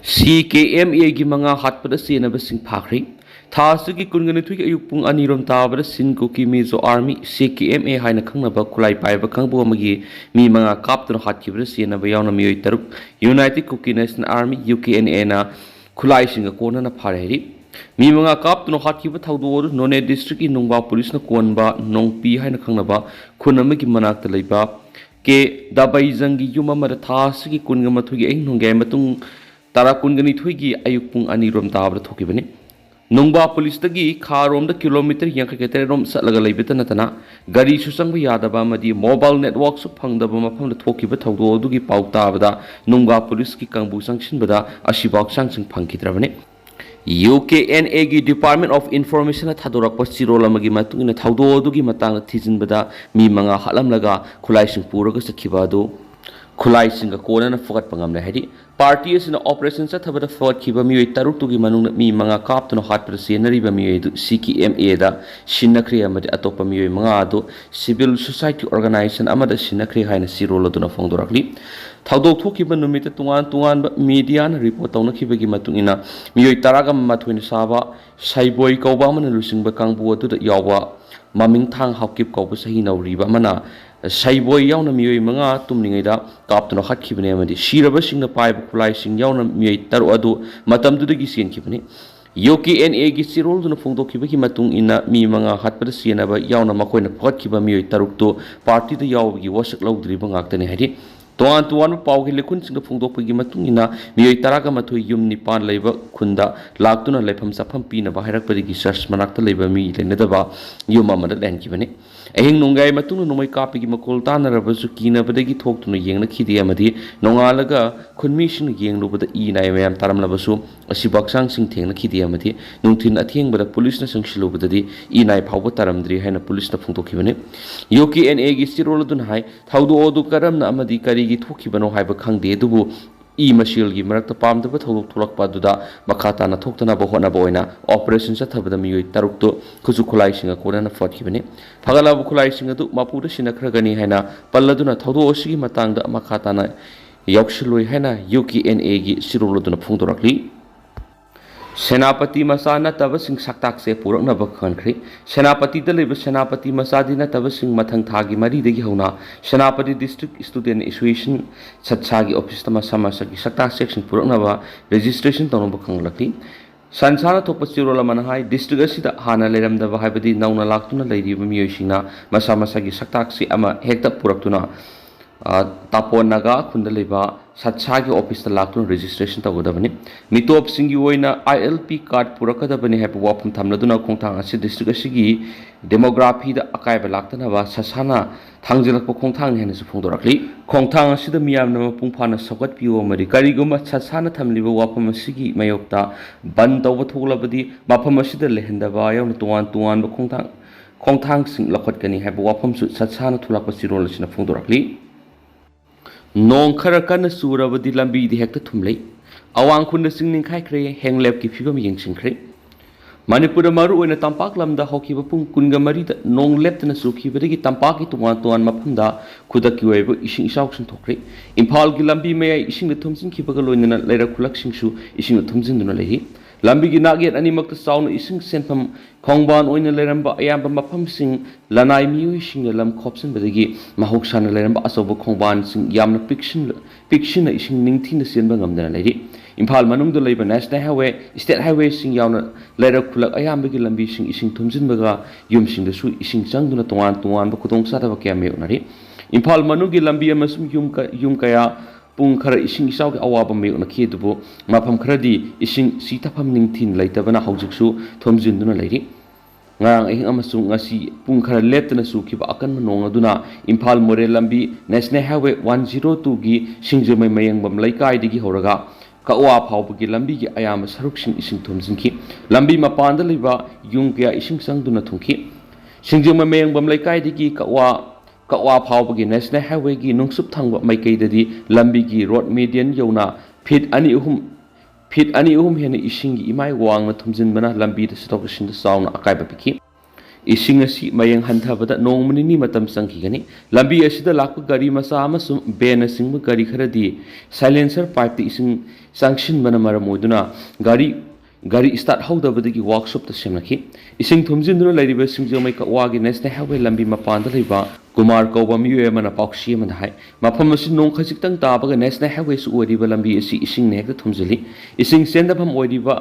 CKMA gi manga hatpada senaba sing phakri thasagi kungani thuki ayuk pung anirom tabada sin ko ki mizo army CKMA haina khangnaba khulai paiba khangbo magi mi manga kaptun hatkibra senaba yauna miyoi taruk United National Army UKNA na khulai singa kona na phare mi manga kaptun hatkiba thawdo none district ki nungba police na konba nongpi haina khangnaba khunama gi manakta leiba ke dabai jangi yuma mara thasagi kungama thugi eng nonggai matung Tara kungani thuigi ayuk pung anirom tabra thokibani nungba police tagi kharom da kilometer yang ka rom satlaga leibeta natana gari susangba yadaba madi mobile network su phangdaba mafam da thokiba thawdo dugi pauta bada nungba police ki kangbu sangsin bada ashibak sangsing phangkidrabani UKNA gi Department of Information thadorak pasirola magi matungina thawdo dugi matang thijin bada mi manga halam laga khulai sing puraga sakhiba do khulai singa kona na fokat pangam na hedi party is in operation sa thabada fokat khiba mi taruk tu gi manung mi manga kap tu no hat presenary ba mi CKMA da sinakri amadi atopa mi manga do civil society organization amada sinakri haina sirolo tu na fongdorakli thawdok thokiba numita tungan media na report tawna khiba gi matungina mi taraga mathuin saba saiboi kawba man lusingba kangbu atu da yawa maming thang hawkip kawba sahi nawriba mana saiboi yauna miyoi manga tumningaida kaptuna hatkibane amadi shiraba singna paiba khulai sing yauna miyoi taru adu matamdudagi senkibane UKNA gi sirol duna phongdokhiba ki matung ina mi manga hatpada senaba yauna makoina photkiba miyoi tarukto party da yawgi wasak lawdriba ngaktane hadi tuan pau gi lekun singa phongdokpagi matung ina miyoi taraga mathoi yum nipan leiba khunda laktuna lepham safam pina ba hairakpadi gi search manakta leiba mi lenadaba yuma mada lenkibane ehing nungai matung nomai kapi gi makol tanarabasu kina badagi thoktuna yengna khidi amadi nongalaga khunmi sing yenglubada I nai mayam taramlabasu asibaksang sing thengna khidi amadi nungthin atheng bada police na sangshilubadadi I nai phawba taramdri haina police na phongdokhibane UKNA gi siroladun hai thawdu odu karamna amadi kari gi thokibano haiba khangde dubu I masil gi marakta pamdaba thawdok tholakpa duda makhata na thoktana ba hona ba oina operation sa thabada miyoi tarukto khuju khulai singa kona na fotkibane phagala bu khulai singa du mapuda sinakragani haina palladuna thawdo osigi matangda makhata na yaukshiloi haina UKNA gi siroloduna phongdorakli Senapati macha na taba sing saktak se purak na bakhankri Senapati da leba Senapati macha dina taba sing mathang thagi mari degi hauna Senapati district student association satsa gi office tama samasa gi saktak section purak na ba registration tono bakhanglakli Sansana thokpa chirola manahai district asida hana leram da ba haibadi nauna laktuna leiriba miyoisina masa masa gi saktak si ama hekta puraktuna taponaga khundaleba satsa gi office ta laktuna registration tagodabani mitop singi oina ILP card purakadabani haipa wapum thamladuna khongthang asi district asigi demography da akaiba laktana ba sasana thangjilakpa khongthang hena su phongdorakli khongthang asida miyamna pungphana sokat piwo mari kariguma sasana thamliba wapum asigi mayokta ban tawba thoglabadi mafam asida lehendaba yauna tuan ba khongthang sing lakhatkani haipa wapum su sasana thulakpa sirol asina phongdorakli Nong khara kana surabadi lambi di hekta thumlei awang khunda singning khai khre henglep ki phibam yengsing khre Manipura maru oina tampak lamda hokiba pung kunga mari da nong leptana sukhibadagi tampak ki tuan mafamda khudaki waiba ising isauk sing thokre Imphal gi lambi mayai ising da thumsin khibaga loinana leira khulak singsu ising da thumsin duna lehi lambi gi naget animak ta sauna ising senpham khongban oina leiramba ayamba mafam sing lanai miyoi sing lam khopsin badagi mahok sana leiramba asoba khongban sing yamna fiction ising ningthina senba ngamdana lehi Imphal manung do leiba national highway state highway sing yauna leira khulak ayamba gi lambi sing ising thumsin baga yum sing da su ising changduna tuan ba khudong sa da ba kyame unari Imphal manung gi lambi amasum yum kaya pung khara ising isaw ge awaba me na khidubu mafam kharadi ising sitafam ningthin leitabana haujiksu thomjinduna leiri ngarang ehing amasung ngasi pung khara leptana su khiba akan nong aduna Imphal more lambi national highway 102 gi singjamai mayangbam laikai digi horaga kawa phawbagi lambi gi ayama saruksing ising thomjinki lambi mapanda leiba yung kya ising sangduna thungki singjamai mayangbam laikai digi kawa phawbagi national highway gi nungsup thangba maikai dadi lambi gi road median yona feet ani uhum hena ising gi imai wang na thumjin bana lambi da stock sin da sauna akaiba piki ising asi mayang hanthabada nongmani ni matam sangkigani lambi asida lakpa gari masa amasum ben asingba gari kharadi silencer pipe ising sanction bana maramoduna gari start howdabadagi workshop ta semnaki ising thumjinduna lairiba singjamai ka wagi national highway lambi mapanda leiba kumar kauba Miyoi mana paukshi man hai mafam asi nong khajitang tabaga national highway su oriba lambi asi ising ne hekta thumjili ising sendapam oriba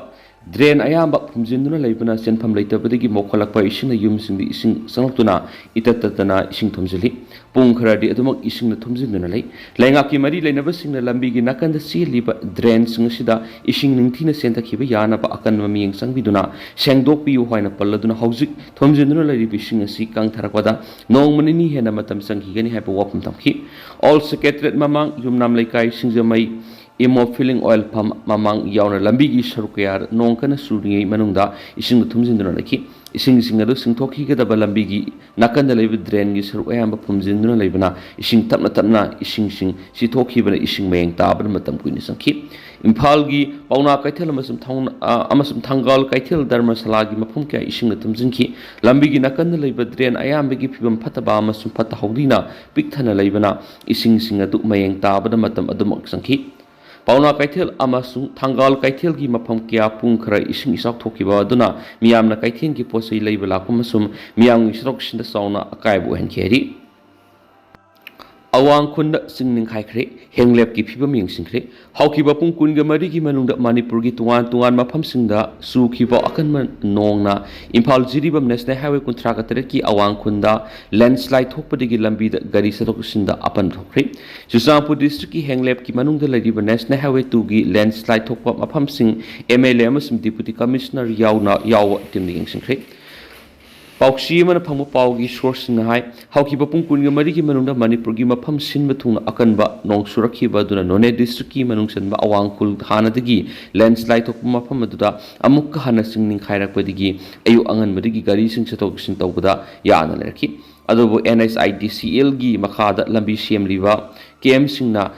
drain ayamba phumjinduna leibana senpham leitabadagi mokholakpa ising na yumsingdi ising sangaktuna itatatana ising thumjili pung kharadi adumak ising na thumjinduna lei laingaki mari leinaba singna lambi gi nakanda siliba drain singusida ising ningthina sentakhiba yana ba akan mamiyeng sangbiduna sengdok piu hoina palladuna hauzik thumjinduna leiribi ising asi kang tharakwada nongmani ni hena matam sanghigani haiba wapum tamki all secretariat mamang yumnam leikai singjamai imo filling oil pump mamang yauna lambi gi sarukya nongkana suringi manungda ising thumjinduna laki ising adu singthokhi gadaba lambi gi nakanda leibi drain gi saru ayamba phumjinduna leibana ising tapna ising si thokhi bana ising meyeng tabana matam kuini sangki imphal gi pauna kaithel amasum thangal kaithel dharmasala gi mafum kya ising thumjinki lambi gi nakanda leiba drain ayamba gi phibam phataba amasum phatha hawdina pikthana leibana ising adu meyeng tabana matam adumak sangki pauna kaithel amasung thangal kaithel gi mafam kya pung khara ising isak thokiba aduna miyamna kaitheng gi posai leiba lakum masum miyang isrok sinda sauna akai bu hen kheri awang khunda singning khai khre henglep ki phibam yeng singkhre haukiba pung kun ga mari gi manungda manipur gi tuan mafam singda su khiba akan man nongna imphal jiribam national highway kuntra ka tere ki awang khunda landslide thokpadigi lambi da gari satok sinda apan thokre Chusampur district ki henglep ki manungda lariba national highway 2 gi landslide thokpa mafam sing MLA amasum deputy commissioner yawa timni yeng singkhre paukshi mana phamu paugi source na hai hauki bapung kunga mari ki manungda manipur gi mafam sin bathung akanba nong surakhi ba duna none district ki manung sanba awangkul hanadagi landslide thok mafam aduda amuk hana singning khairak padigi ayu angan madigi gari sing chatok sin tawbada yana lerki adubu NSIDCL gi makhada lambi semliba KM singna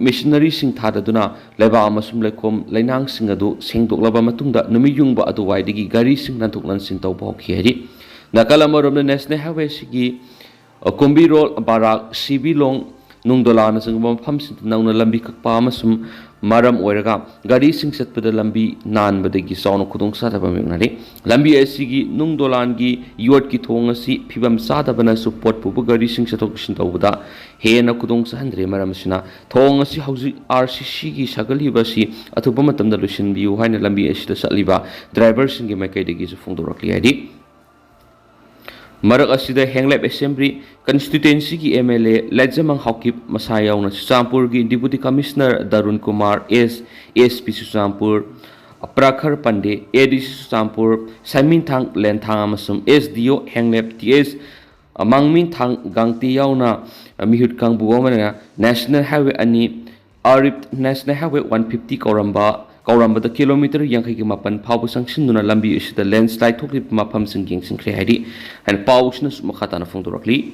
missionary sing thadaduna leba amasum lekom lainang sing adu sengdoklaba matungda numiyungba adu waidigi gari sing nantuk nan sin tawba kheri Nakalamorom the national highway sigi Kumbi Road Barak CB Long Nungdolana singam pumps nauna lambi kakpa amasum maram oiraga gari sing satpada lambi nan badagi sauna kudung sadaba mengnari lambi asigi nungdolan gi yot ki thong asi phibam sadabana support pubu gari sing satok sin tawda hena kudung sahandre maram sina thong asi hauji RCC gi sagali basi athupa matamda lusin biu haina lambi asida saliba driver singi makai degi su phungdorakli id Marak asida henglep assembly constituency ki MLA Lejamang Hawkip Masayau na Susampur ki deputy commissioner Darun Kumar SP Susampur Prakhar Pande ADC Susampur Samin Thang Len Thang amasum SDO henglep TS Mangmin Thang Gangti yauna mihut kang buwamana National Highway ani Arip National Highway 150 Kauramba kilometer yang kaki mapan pau sanction nuna lambi isida landslide thokli mapam singking singkre hari and paus na sumakata na fungdurakli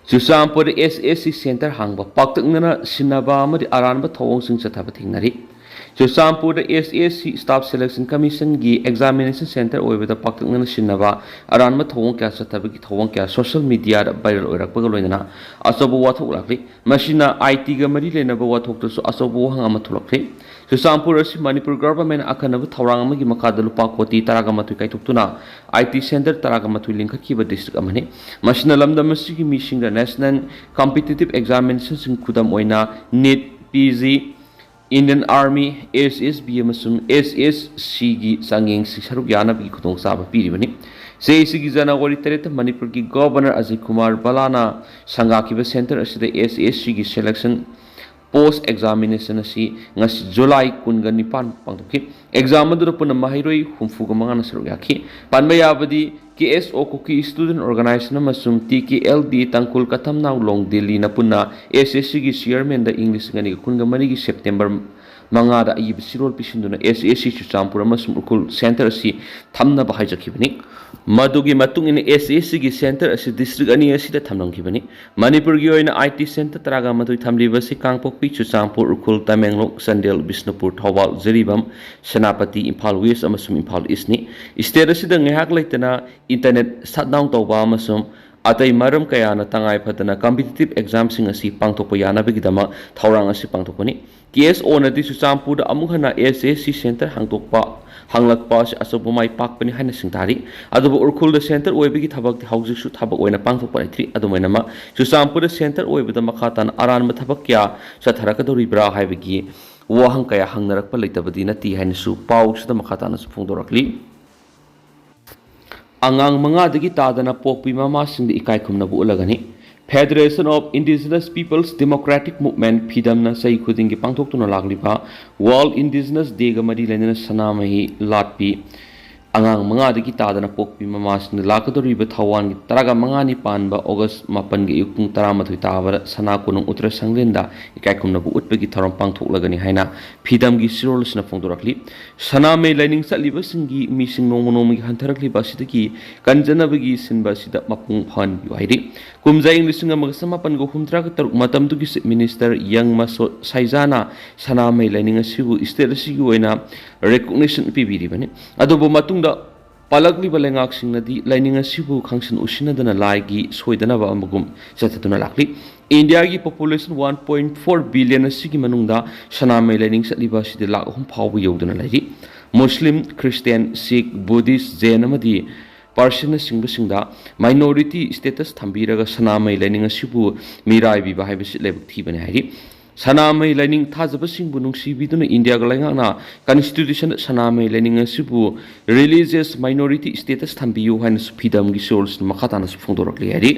Susampur SSC center hangba paktak nana sinaba amadi aranba thawong sing sataba thingnari Susampur SSC staff selection commission gi examination center oibada paktak nana sinaba aranba thawong kya sataba gi thawong kya social media da viral oirak bagaloina asobo wathok lakli machina IT ga mari lenaba wathok to so asobo hangama thulakli Susampur asi Manipur government akanabu thawrang amagi makada lupa koti taragamatu kaitutuna IT center taragamatu linkhakiba district amani machina lamda masigi mishing the national competitive examinations in kudam oina NET PG Indian Army SSB amasum SSC gi sangeng saruk yana bi khutong saba piribani sei sigi January 3 Manipur ki governor Ajay Kumar Balana sangakiba center asida SSC gi selection post examination asi ngasi July kunga nipan pangtoki exam adu puna mahiroi humfuga mangana saru yakhi panbaya badi KSO kuki student organization amasum TKLD tangkul katam naw long Delhi na puna SSC gi chairman da English ngani kunga mani gi September mangada ayib sirol pisinduna SSC Susampur amasum ukul center asi thamna bahai jakhibani madugi matung in SSC gi center asi district ani asi da thamnang khibani Manipur gi oina IT center taraga madui thamli basi Kangpokpi Susampur ukul Tamenglong Sandel Bisnupur Thawal Jeribam Senapati Imphal West amasum Imphal East ni state asi da ngehak laitana internet shutdown tawba amasum atai maram kayana tangai phatana competitive exam sing asi pangthokpa yanabagidama thaurang asi pangthokpani KSO na di Suchampur da amung hana SSC center hanglakpa si asopumai pakpani haina singtari adubu urkhul da center oibigi thabak hauji su thabak oina pangthokpa thri adumaina ma Suchampur da center oibida makhatan aran ma thabak kya satharakadori bra haibigi wahang kaya hangnarakpa leitabadi nati haina su pau su da makhatan su phungdorakli Angang mga dagi tada na pokpi mama sing di ikai kum na buulagani. Federation of Indigenous Peoples Democratic Movement PIDAM na say kuding ki pangtok tu na laglipa World Indigenous Day ga mari lena sanamahi latpi angang mga dagi tada na pokpi mama sing di lakadori ba thawan ki taraga mga ni pan ba August mapan gi yukung taramathui tabar sana kunung utra sanglenda ikai kum na bu utpegi tharom pangthok lagani haina PIDAM gi sirol sina phongdorakli saname lining satliba singi mi sing nongmonom gi hantarakli ba sidaki kanjanabagi sinba sida mapung phan yu hairi kumjai lising amag samapan go humtra ka taruk matam tu gi minister yang maso saizana saname lining asibu state asigi oina recognition pibiri bani adobo matungda palagli balengak singnadi lining asibu khangsin usinadana laigi soidana ba amagum sathatuna lakli India ki population 1.4 billion asigi manungda saname lining satliba sidi lak hum phawu yodana lairi Muslim Christian Sikh Buddhist Jain amadi Persian singda minority status thambiraga sanamai lining asibu mirai bi bahai bisi lebuk thibane hairi sanamai lining thajaba singbu nungsi biduna India ga laingna constitution sanamai lining asibu religious minority status thambiyu haina phidam gi source makhatana phungdorakli hairi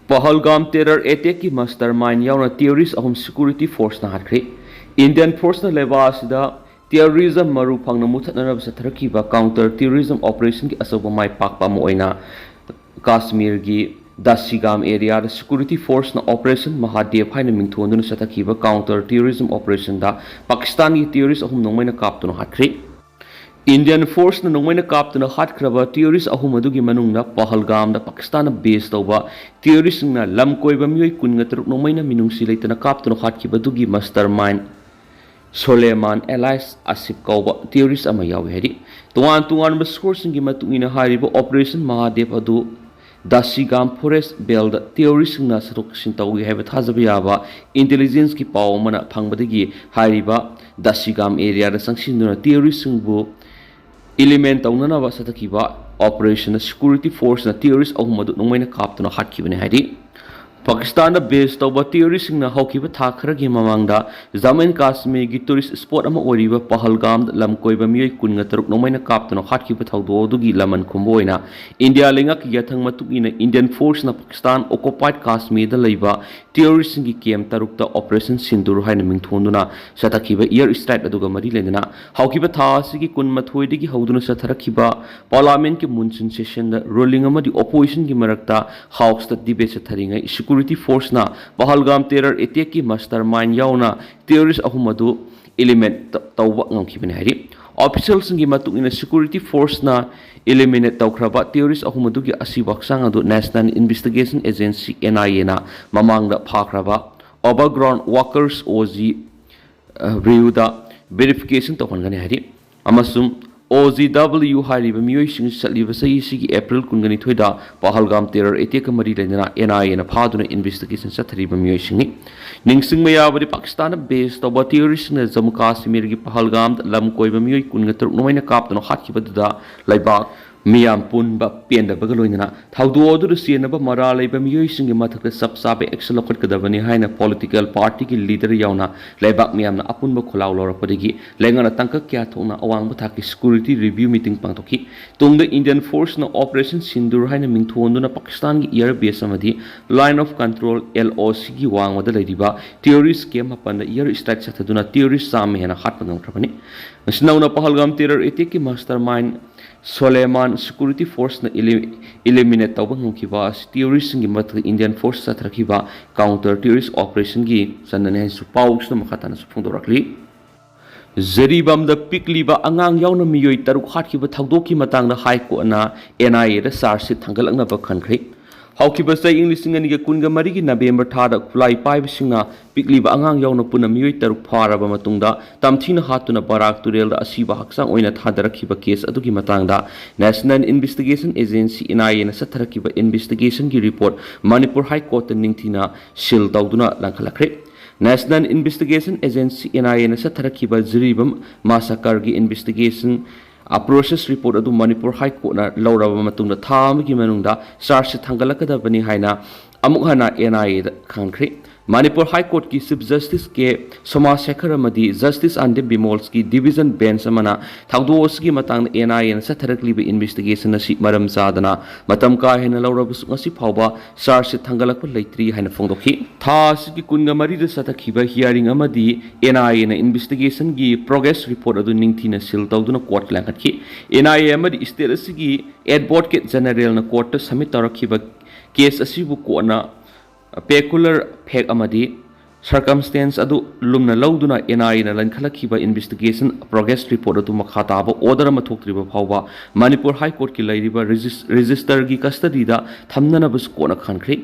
Pahalgam terror attack ki mastermind yauna terrorist ahum security force na hatkre Indian force na leba asida terrorism maru phangna muthatna satharaki ba counter terrorism operation ki asoba mai pakpa mo oina Kashmir gi Dasigam area the security force na operation Mahadev haina mingthonduna sathaki ba counter terrorism operation da Pakistan gi terrorist ahum nongmaina kaptuna hatkre Indian force na nongmaina kaptuna hatkraba terrorist ahum adugi manungna Pahalgam da Pakistan na base tawba terrorist na lamkoiba miyoi kunga taruk nongmaina minungsi leitana kaptuna hatkiba dugi mastermind Soleiman Elias Asif Kauba terrorist ama yawi hedi tuan ba sourcing gi matungina hariba operation Mahadev adu Dasigam forest belt terrorist na saruk sintawi heba thajabiyaba intelligence ki paw mana phangbadagi hariba Dasigam area da sangsinuna terrorist bu element tawnana ba satakiba operation security force na terrorist ahumadu nongmaina kaptuna hatkibane hedi Pakistan da base tawba terrorist na hawkiba thakragi mamangda Jammu and Kashmir gi tourist spot ama oriba Pahalgam lamkoiba miyoi kunga taruk nomaina kaptano hatkiba thawdo dugi laman khomboina India lengak yathang matugina Indian force na Pakistan occupied Kashmir da leiba terrorist gi kem taruk ta operation sindur haina mingthonduna satakiba air strike aduga mari lendana hawkiba tha sigi kun mathoi digi hawduna satharakiba parliament ki monsoon session da ruling amadi opposition gi marakta house ta debate satharingai security force na Pahalgam terror attack ki mastermind yauna terrorist ahumadu element tawba ngamkhibane hari officials ngi matungina security force na eliminate tawkraba terrorist ahumadu gi asibaksang adu National Investigation Agency NIA na mamangda phakraba overground workers OG reuda verification tawhangani hari amasum OGW hariba miyoi sing satliba sai sigi April kungani thoida Pahalgam terror attack mari lena NIA na phaduna investigation sathariba miyoi singi ningsing mayabari Pakistan based tawba terrorist na Jammu Kashmir gi Pahalgam lamkoiba miyoi kunga taruk nomaina kaptano hatkibaduda laibak miyam punba penda bagaloina thawdu odu sienaba mara laiba miyoi singi mathakta sabsabe action lokhat kadabani haina political party ki leader yauna laibak miyamna apunba kholaw lorakpadigi lengana tangka kya thona awang bathaki security review meeting pangtoki tungda Indian force na operation sindur haina mingthonduna Pakistan gi air base amadi line of control LOC gi wangwada laidiba terrorist camp hapanda air strike sathaduna terrorist sam hena hatpangam khrabani asnauna Pahalgam terror attack ki mastermind Soleiman security force na eliminate tawba ngkiba terrorist ngi mat Indian force sathrakiba counter terrorist operation gi sanane su paus na makhatana su phungdorakli Zaribam da pikliba angang yauna miyoi taruk hatkiba thawdoki matangda high court na NIA da charge sheet thangalakna ba khankhri ꯍꯧꯈꯤꯕ ꯆꯍꯤ ꯂꯤꯁꯤꯡ ꯑꯅꯤꯒ ꯀꯨꯟꯒ ꯃꯔꯤꯒꯤ ꯅꯕꯦꯝꯕꯔ ꯊꯥꯗ ꯈꯨꯠꯂꯥꯏ ꯄꯥꯏꯕꯁꯤꯡꯅ ꯄꯤꯛꯂꯤꯕ ꯑꯉꯥꯡ ꯌꯥꯎꯅ ꯄꯨꯟꯅ ꯃꯤꯑꯣꯏ 6 ꯐꯥꯔꯕ ꯃꯇꯨꯡꯗ ꯇꯝꯊꯤꯅ ꯍꯥꯠꯇꯨꯅ ꯕꯔꯥꯛ ꯇꯨꯔꯦꯜꯗ ꯑꯁꯤꯕ ꯍꯛꯆꯥꯡ ꯑꯣꯏꯅ ꯊꯥꯗꯔꯛꯈꯤꯕ ꯀꯦꯁ ꯑꯗꯨꯒꯤ ꯃꯇꯥꯡꯗ ꯅꯦꯁꯅꯦꯜ ꯏꯟꯚꯦꯁꯇꯤꯒꯦꯁꯟ ꯑꯦꯖꯦꯟꯁꯤ NIAꯅ ꯆꯠꯊꯔꯛꯈꯤꯕ ꯏꯟꯚꯦꯁꯇꯤꯒꯦꯁꯟꯒꯤ ꯔꯤꯄꯣꯔꯠ ꯃꯅꯤꯄꯨꯔ ꯍꯥꯏ ꯀꯣꯔꯠꯇ ꯅꯤꯡꯊꯤꯅ ꯁꯤꯜ ꯇꯧꯗꯨꯅ ꯂꯪꯈꯠꯂꯛꯈ꯭ꯔꯦ꯫ ꯅꯦꯁꯅꯦꯜ ꯏꯟꯚꯦꯁꯇꯤꯒꯦꯁꯟ ꯑꯦꯖꯦꯟꯁꯤ NIAꯅ ꯆꯠꯊꯔꯛꯈꯤꯕ ꯖꯤꯔꯤꯕꯝ ꯃꯥꯁꯥꯀꯔꯒꯤ ꯏꯟꯚꯦꯁꯇꯤꯒꯦꯁꯟ ꯄ꯭ꯔꯣꯁꯦꯁ ꯔꯤꯄꯣꯔꯠ ꯑꯗꯨ ꯃꯅꯤꯄꯨꯔ ꯍꯥꯏ ꯀꯣꯔꯠꯅ ꯂꯧꯔꯕ ꯃꯇꯨꯡꯗ ꯊꯥ ꯑꯃꯒꯤ ꯃꯅꯨꯡꯗ ꯆꯥꯔꯖꯁꯤꯠ ꯊꯥꯡꯒꯠꯂꯛꯀꯗꯕꯅꯤ ꯍꯥꯏꯅ ꯑꯃꯨꯛ ꯍꯟꯅ NIAꯗ ꯈꯪꯈ꯭ꯔꯦ꯫ ꯃꯅꯤꯄꯨꯔ ꯍꯥꯏ ꯀꯣꯔꯠꯀꯤ ꯆꯤꯐ ꯖꯁꯇꯤꯁ ꯀꯦ ꯁꯣꯃꯥꯁꯦꯈꯔ ꯑꯃꯗꯤ ꯖꯁꯇꯤꯁ ꯑꯟꯗꯤꯞ ꯕꯤꯃꯣꯜꯁꯀꯤ ꯗꯤꯚꯤꯖꯟ ꯕꯦꯟꯆ ꯑꯃꯅ ꯊꯧꯗꯣꯛ ꯑꯁꯤꯒꯤ ꯃꯇꯥꯡꯗ NIAꯅ ꯆꯠꯊꯔꯛꯂꯤꯕ ꯏꯟꯚꯦꯁꯇꯤꯒꯦꯁꯟ ꯑꯁꯤ ꯃꯔꯝ ꯆꯥꯗꯅ ꯃꯇꯝ ꯀꯥ ꯍꯦꯟꯅ ꯂꯧꯔꯕꯁꯨ ꯉꯁꯤ ꯐꯥꯎꯕ ꯆꯥꯔꯖꯁꯤꯠ ꯊꯥꯡꯒꯠꯂꯛꯄ ꯂꯩꯇ꯭ꯔꯤ ꯍꯥꯏꯅ ꯐꯣꯡꯗꯣꯛꯈꯤ꯫ ꯊꯥ ꯑꯁꯤꯒꯤ ꯀꯨꯟꯒ ꯃꯔꯤꯗ ꯆꯠꯊꯈꯤꯕ ꯍꯤꯌꯥꯔꯤꯡ ꯑꯃꯗꯤ NIAꯅ ꯏꯟꯚꯦꯁꯇꯤꯒꯦꯁꯟꯒꯤ ꯄ꯭ꯔꯣꯒ꯭ꯔꯦꯁ ꯔꯤꯄꯣꯔꯠ ꯑꯗꯨ ꯅꯤꯡꯊꯤꯅ ꯁꯤꯜ ꯇꯧꯗꯨꯅ ꯀꯣꯔꯠ ꯂꯪꯈꯠꯈꯤ꯫ NIA ꯑꯃꯗꯤ ꯁ꯭ꯇꯦꯠ ꯑꯁꯤꯒꯤ ꯑꯦꯗꯚꯣꯀꯦꯠ ꯖꯦꯅꯔꯦꯜꯅ ꯀꯣꯔꯠꯇ ꯁꯕꯃꯤꯠ ꯇꯧꯔꯛꯈꯤꯕ ꯀꯦꯁ ꯑꯁꯤꯕꯨ ꯀꯣꯔꯠꯅ ꯄꯦꯀꯨꯂꯔ ꯐꯦꯛ ꯑꯃꯗꯤ ꯁꯔꯀꯝꯁꯇꯦꯟꯁ ꯑꯗꯨ ꯂꯨꯝꯅ ꯂꯧꯗꯨꯅ NIAꯅ ꯂꯟꯈꯠꯂꯛꯈꯤꯕ ꯏꯟꯚꯦꯁꯇꯤꯒꯦꯁꯟ ꯄ꯭ꯔꯣꯒ꯭ꯔꯦꯁ ꯔꯤꯄꯣꯔꯠ ꯑꯗꯨ ꯃꯈꯥ ꯇꯥꯕ ꯑꯣꯔꯗꯔ ꯑꯃ ꯊꯣꯛꯇ꯭ꯔꯤꯕ ꯐꯥꯎꯕ ꯃꯅꯤꯄꯨꯔ ꯍꯥꯏ ꯀꯣꯔꯠꯀꯤ ꯂꯩꯔꯤꯕ ꯔꯦꯖꯤꯁꯇꯔꯒꯤ ꯀꯁꯇꯗꯤꯗ ꯊꯝꯅꯅꯕꯁꯨ ꯀꯣꯔꯠꯅ ꯈꯟꯈ꯭ꯔꯦ꯫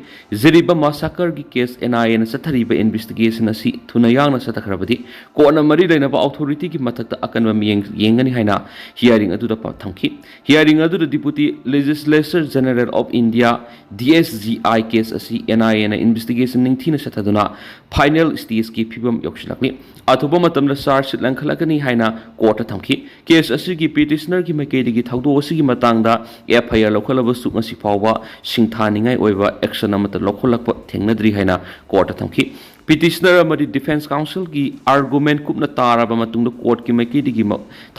ꯖꯤꯔꯤꯕꯝ ꯃꯥꯁꯥꯀꯔꯒꯤ ꯀꯦꯁ NIAꯅ ꯆꯠꯊꯔꯤꯕ ꯏꯟꯚꯦꯁꯇꯤꯒꯦꯁꯟ ꯑꯁꯤ ꯊꯨꯅ ꯌꯥꯡꯅ ꯆꯠꯊꯈ꯭ꯔꯕꯗꯤ ꯀꯣꯔꯠꯅ ꯃꯔꯤ ꯂꯩꯅꯕ ꯑꯣꯊꯣꯔꯤꯇꯤꯒꯤ ꯃꯊꯛꯇ ꯑꯀꯟꯕ ꯃꯤꯠꯌꯦꯡ ꯌꯦꯡꯒꯅꯤ ꯍꯥꯏꯅ ꯍꯤꯌꯥꯔꯤꯡ ꯑꯗꯨꯗ ꯊꯝꯈꯤ꯫ ꯍꯤꯌꯥꯔꯤꯡ ꯑꯗꯨꯗ deputy legislature general of India DSGI case ꯑꯁꯤ NIAꯅ ꯏꯟꯚꯦꯁꯇꯤꯒꯦꯁꯟ ꯅꯤꯡꯊꯤꯅ ꯆꯠꯊꯗꯨꯅ ꯐꯥꯏꯅꯦꯜ ꯁ꯭ꯇꯦꯖꯀꯤ ꯐꯤꯕꯝ ꯌꯧꯁꯤꯜꯂꯛꯂꯤ꯫ ꯑꯊꯨꯕ ꯃꯇꯝꯗ ꯆꯥꯔꯖꯁꯤꯠ ꯂꯪꯈꯠꯂꯛꯀꯅꯤ ꯍꯥꯏꯅ ꯀꯣꯔꯠꯇ ꯊꯝꯈꯤ꯫ ꯀꯦꯁ ꯑꯁꯤꯒꯤ ꯄꯤꯇꯤꯁꯅꯔꯒꯤ ꯃꯥꯏꯀꯩꯗꯒꯤ ꯊꯧꯗꯣꯛ ꯑꯁꯤꯒꯤ ꯃꯇꯥꯡꯗ FIR ꯂꯧꯈꯠꯂꯕꯁꯨ ꯉꯁꯤ ꯐꯥꯎꯕ ꯁꯤꯡꯊꯥꯅꯤꯡꯉꯥꯏ ꯑꯣꯏꯕ ꯑꯦꯛꯁꯟ ꯑꯃꯠꯇ ꯂꯧꯈꯠꯂꯛꯄ ꯊꯦꯡꯅꯗ꯭ꯔꯤ ꯍꯥꯏꯅ ꯀꯣꯔꯠꯇ ꯊꯝꯈꯤ꯫ ꯄꯤꯇꯤꯁꯅꯔ ꯑꯃꯗꯤ ꯗꯤꯐꯦꯟꯁ ꯀꯥꯎꯟꯁꯤꯜꯒꯤ ꯑꯥꯔꯒꯨꯃꯦꯟ ꯀꯨꯞꯅ ꯇꯥꯔꯕ ꯃꯇꯨꯡꯗ ꯀꯣꯔꯠꯀꯤ ꯃꯥꯏꯀꯩꯗꯒꯤ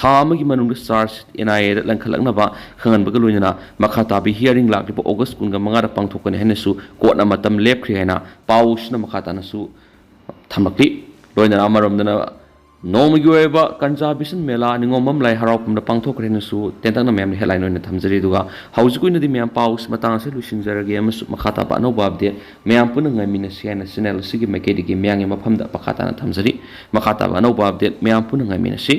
ꯊꯥ ꯑꯃꯒꯤ ꯃꯅꯨꯡꯗ ꯆꯥꯔꯖꯁꯤꯠ NIAꯗ ꯂꯪꯈꯠꯂꯛꯅꯕ ꯈꯪꯍꯟꯕꯒ ꯂꯣꯏꯅꯅ ꯃꯈꯥ ꯇꯥꯕꯤ ꯍꯤꯌꯥꯔꯤꯡ ꯂꯥꯛꯂꯤꯕ ꯑꯣꯒꯁꯠ 25ꯗ ꯄꯥꯡꯊꯣꯛꯀꯅꯤ ꯍꯥꯏꯅꯁꯨ ꯀꯣꯔꯠꯅ ꯃꯇꯝ ꯂꯦꯞꯈ꯭ꯔꯦ ꯍꯥꯏꯅ ꯄꯥꯎꯁꯤꯅ ꯃꯈꯥ ꯇꯥꯅꯁꯨ ꯊꯝꯂꯛꯂꯤ꯫ ꯂꯣꯏꯅꯅ ꯑꯃꯔꯣꯝꯗꯅ ꯅꯣꯡꯃꯒꯤ ꯑꯣꯏꯕ ꯀꯟꯖꯥꯔꯕꯦꯁꯟ ꯃꯦꯂꯥ ꯅꯤꯉꯣꯝꯕꯝ ꯂꯥꯏ ꯍꯔꯥꯎꯐꯝꯗ ꯄꯥꯡꯊꯣꯛꯈ꯭ꯔꯦ ꯍꯥꯏꯅꯁꯨ ꯇꯦꯟꯇꯛꯅ ꯃꯌꯥꯝꯅ ꯍꯦꯗꯂꯥꯏꯟ ꯑꯣꯏꯅ ꯊꯝꯖꯔꯤ꯫ ꯑꯗꯨꯒ ꯍꯧꯖꯤꯛ ꯑꯣꯏꯅꯗꯤ ꯃꯌꯥꯝ ꯄꯥꯎꯁꯤ ꯃꯇꯥꯡ ꯑꯁꯤ ꯂꯣꯏꯁꯤꯟꯖꯔꯒꯦ ꯑꯃꯁꯨꯡ ꯃꯈꯥ ꯇꯥꯕ ꯑꯅꯧꯕ ꯑꯞꯗꯦꯠ ꯃꯌꯥꯝ ꯄꯨꯟꯅ ꯉꯥꯏꯃꯤꯟꯅꯁꯤ ꯍꯥꯏꯅ ꯆꯦꯅꯦꯜ ꯑꯁꯤꯒꯤ ꯃꯥꯏꯀꯩꯗꯒꯤ ꯃꯌꯥꯝꯒꯤ ꯃꯐꯝꯗ ꯃꯈꯥ ꯇꯥꯅ ꯊꯝꯖꯔꯤ꯫ ꯃꯈꯥ ꯇꯥꯕ ꯑꯅꯧꯕ ꯑꯞꯗꯦꯠ ꯃꯌꯥꯝ ꯄꯨꯟꯅ ꯉꯥꯏꯃꯤꯟꯅꯁꯤ꯫